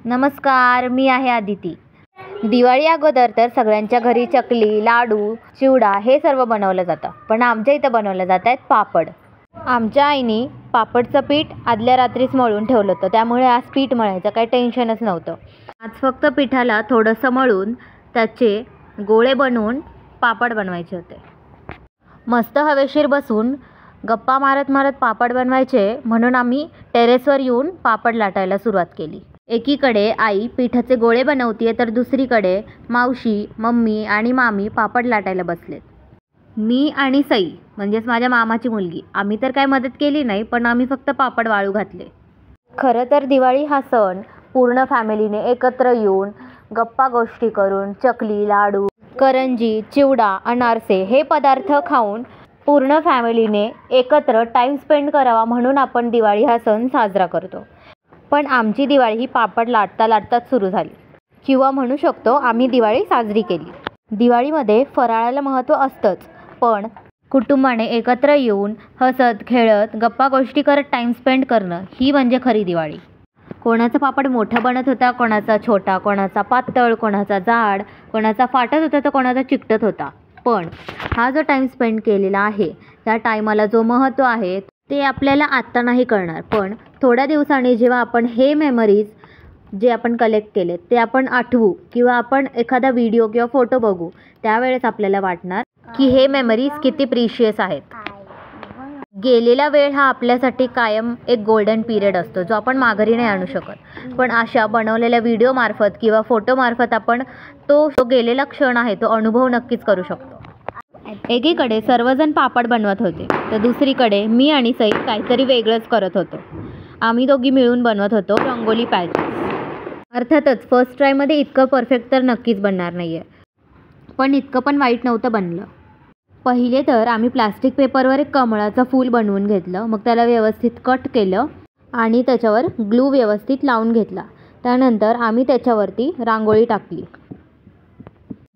नमस्कार, मी आहे आदिती। दिवाळी अगोदर तर सगळ्यांच्या घरी चकली, लाडू, चिवडा हे सर्व बनवलं जातं, पण आमच्या इथं बनवले जात आहेत पापड। आमच्या आईने पापडचं पीठ आदल्या रात्रीच मळून ठेवलं होतं, त्यामुळे आज पीठ मळायचं काही टेन्शनच नव्हतं। आज फक्त पिठाला थोडंसं मळून त्याचे गोळे बनवून पापड बनवायचे होते। मस्त हवेशीर बसून गप्पा मारत मारत पापड बनवायचे, म्हणून आम्ही टेरेसवर येऊन पापड लाटायला सुरुवात केली। एकीकडे आई पिठाचे गोळे बनवतीये, तर दुसरीकडे मावशी, मम्मी आणि मामी पापड लाटायला बसलेत। मी आणि सई म्हणजेच माझ्या मामाची मुलगी, आम्ही तर काय मदत केली नाही, पण आम्ही फक्त पापड वाळू घातले। खरं तर दिवाळी हा सण पूर्ण फॅमिलीने एकत्र येऊन गप्पा गोष्टी करून चकली, लाडू, करंजी, चिवडा, अनारसे हे पदार्थ खाऊन पूर्ण फॅमिलीने एकत्र टाईम स्पेंड करावा म्हणून आपण दिवाळी हा सण साजरा करतो। पण आमची दिवाळी ही पापड लाटता लाटताच सुरू झाली, किंवा म्हणू शकतो आम्ही दिवाळी साजरी केली। दिवाळीमध्ये फराळाला महत्त्व असतंच, पण कुटुंबाने एकत्र येऊन हसत खेळत गप्पा गोष्टी करत टाईम स्पेंड करणं ही म्हणजे खरी दिवाळी। कोणाचा पापड मोठा बनत होता, कोणाचा छोटा, कोणाचा पातळ, कोणाचा जाड, कोणाचा फाटत होता तर कोणाचा चिकटत होता। पण हा जो टाईम स्पेंड केलेला आहे, त्या टायमाला जो महत्त्व आहे ते आपल्याला आत्ता नाही कळणार, पण थोड्या दिवसांनी जेव्हा आपण हे मेमरीज जे आपण कलेक्ट केले ते आपण आठवू, किंवा आपण एखादा व्हिडिओ किंवा फोटो बघू, त्यावेळेस आपल्याला वाटणार की हे मेमरीज किती प्रिशियस आहेत। गेलेला वेळ हा आपल्यासाठी कायम एक गोल्डन पिरियड असतो, जो आपण माघारी नाही आणू शकत, पण अशा बनवलेल्या व्हिडिओमार्फत किंवा फोटोमार्फत आपण तो गेलेला क्षण आहे तो अनुभव नक्कीच करू शकतो। एकीकडे सर्वजण पापड बनवत होते, तर दुसरीकडे मी आणि सई काहीतरी वेगळंच करत होतो। आम्ही दोघी मिळून बनवत होतो रंगोली पॅचेस। अर्थातच फर्स्ट ट्रायमध्ये इतकं परफेक्ट तर नक्कीच बनणार नाही आहे, पण इतकं पण वाईट नव्हतं बनलं। पहिले तर आम्ही प्लास्टिक पेपरवर एक कमळाचं फूल बनवून घेतलं, मग त्याला व्यवस्थित कट केलं आणि त्याच्यावर ग्लू व्यवस्थित लावून घेतला। त्यानंतर आम्ही त्याच्यावरती रांगोळी टाकली।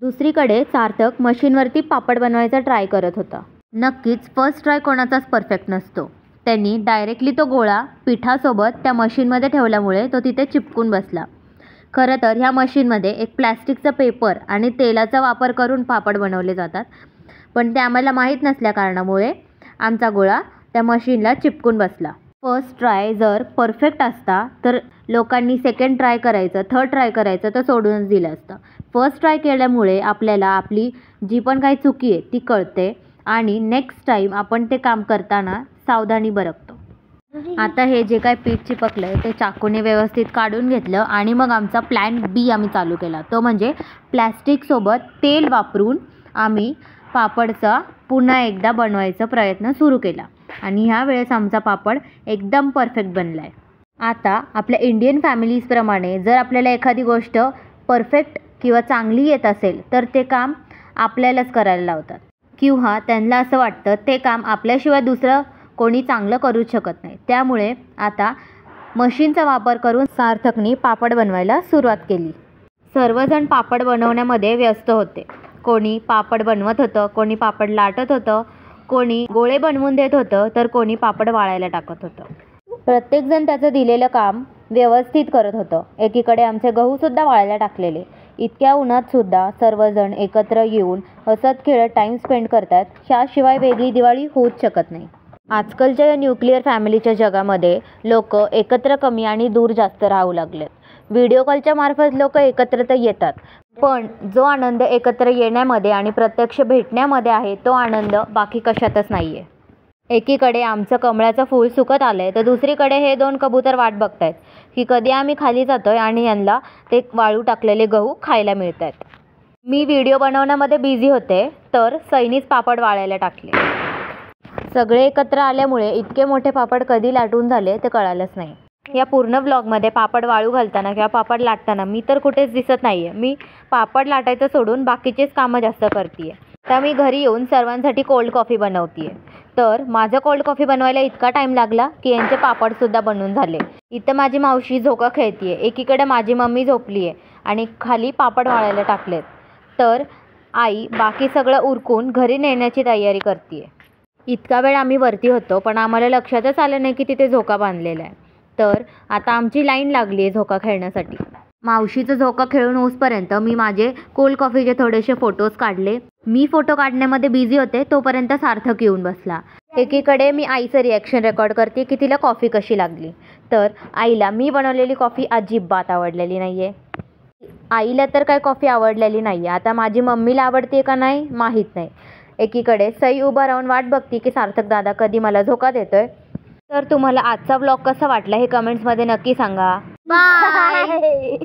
दुसरीकडे सार्थक मशीनवरती पापड बनवायचा ट्राय करत होता। नक्कीच फर्स्ट ट्राय कोणाचाच परफेक्ट नसतो। त्यांनी डायरेक्टली तो गोळा पिठासोबत त्या मशीनमध्ये ठेवल्यामुळे तो तिथे चिपकून बसला। खरं तर ह्या मशीनमध्ये एक प्लॅस्टिकचा पेपर आणि तेलाचा वापर करून पापड बनवले जातात, पण ते आम्हाला माहीत नसल्या कारणामुळे आमचा गोळा त्या मशीनला चिपकून बसला। फर्स्ट ट्राय जर परफेक्ट असता तर लोकांनी सेकंड ट्राय करायचं, थर्ड ट्राय करायचं तर सोडूनच दिलं असतं। फर्स्ट ट्राय केल्यामुळे आपल्याला आपली जी पण काही चुकी आहे ती कळते आणि नेक्स्ट टाईम आपण ते काम करताना सावधानी बाळगतो। आता हे जे काय पीठ चिपकलं आहे ते चाकूने व्यवस्थित काढून घेतलं आणि मग आमचा प्लॅन बी आम्ही चालू केला, तो म्हणजे प्लॅस्टिकसोबत तेल वापरून आम्ही पापडचा पुन्हा एकदा बनवायचा प्रयत्न सुरू केला आणि ह्या वेळेस आमचा पापड एकदम परफेक्ट बनला आहे। आता आपल्या इंडियन फॅमिलीजप्रमाणे जर आपल्याला एखादी गोष्ट परफेक्ट किंवा चांगली येत असेल तर ते काम आपल्यालाच करायला लावतात, किंवा त्यांना असं वाटतं ते काम आपल्याशिवाय दुसरं कोणी चांगलं करूच शकत नाही। त्यामुळे आता मशीनचा वापर करून सार्थकनी पापड बनवायला सुरुवात केली। सर्वजण पापड बनवण्यामध्ये व्यस्त होते। कोणी पापड बनवत होतं, कोणी पापड लाटत होतं, कोणी गोळे बनवून देत होतं, तर कोणी पापड वाळायला टाकत होतं। प्रत्येकजण त्याचं दिलेलं काम व्यवस्थित करत होतं। एकीकडे आमचे गहूसुद्धा वाळायला टाकलेले। इतक्या उन्हात सुद्धा सर्वजण एकत्र येऊन हसत खेळत टाईम स्पेंड करतात, ह्याशिवाय वेगळी दिवाळी होऊच शकत नाही। आजकालच्या या न्यूक्लिअर फॅमिलीच्या जगामध्ये लोक एकत्र कमी आणि दूर जास्त राहू लागलेत। व्हिडिओ कॉलच्या मार्फत लोक एकत्र तर येतात, पण जो आनंद एकत्र येण्यामध्ये आणि प्रत्यक्ष भेटण्यामध्ये आहे तो आनंद बाकी कशातच नाही आहे। एकीकडे आमचं कमळाचं फूल सुकत आलं आहे, तर दुसरीकडे हे दोन कबूतर वाट बघतायत की कधी आम्ही खाली जातोय आणि यांना ते वाळू टाकलेले गहू खायला मिळत आहेत। मी व्हिडिओ बनवण्यामध्ये बिझी होते, तर सैनीच पापड वाळायला टाकले। सगळे एकत्र आल्यामुळे इतके मोठे पापड कधी लाटून झाले ते कळालंच नाही। या पूर्ण व्लॉगमध्ये पापड वाळू घालताना किंवा पापड लाटताना मी तर कुठेच दिसत नाही आहे। मी पापड लाटायचं सोडून बाकीचेच कामं जास्त करते आहे। तर मी घरी येऊन सर्वांसाठी कोल्ड कॉफी बनवते आहे, तर माझं कोल्ड कॉफी बनवायला इतका टाईम लागला की यांचे पापडसुद्धा बनवून झाले। इथं माझी मावशी झोका खेळते आहे, एकीकडे माझी मम्मी झोपली आहे आणि खाली पापड वाळायला टाकलेत, तर आई बाकी सगळं उरकून घरी नेण्याची तयारी करते आहे। इतका वेळ आम्ही वरती होतो, पण आम्हाला लक्षातच आलं नाही की तिथे झोका बांधलेला आहे। तर आता आमची लाईन लागली आहे झोका खेळण्यासाठी. मावशीचं झोका खेळून होईपर्यंत मी माझे कोल्ड कॉफीचे थोडेसे फोटोज काढले. मी फोटो काढण्यामध्ये बिझी होते तोपर्यंत सार्थक येऊन बसला. एकीकडे मी आईचं रिॲक्शन रेकॉर्ड करते की तिला कॉफी कशी लागली. तर आईला मी बनवलेली कॉफी अजिबात आवडलेली नाही आहे. आईला तर काय कॉफी आवडलेली नाही आहे. आता माझी मम्मीला आवडते का नाही माहीत नाही. एकीकडे सई उभा राहून वाट बघते की सार्थक दादा कधी मला झोका देतोय. तर तुम्हाला आजचा व्लॉग कसा वाटला हे कमेंट्समध्ये नक्की सांगा. बाय.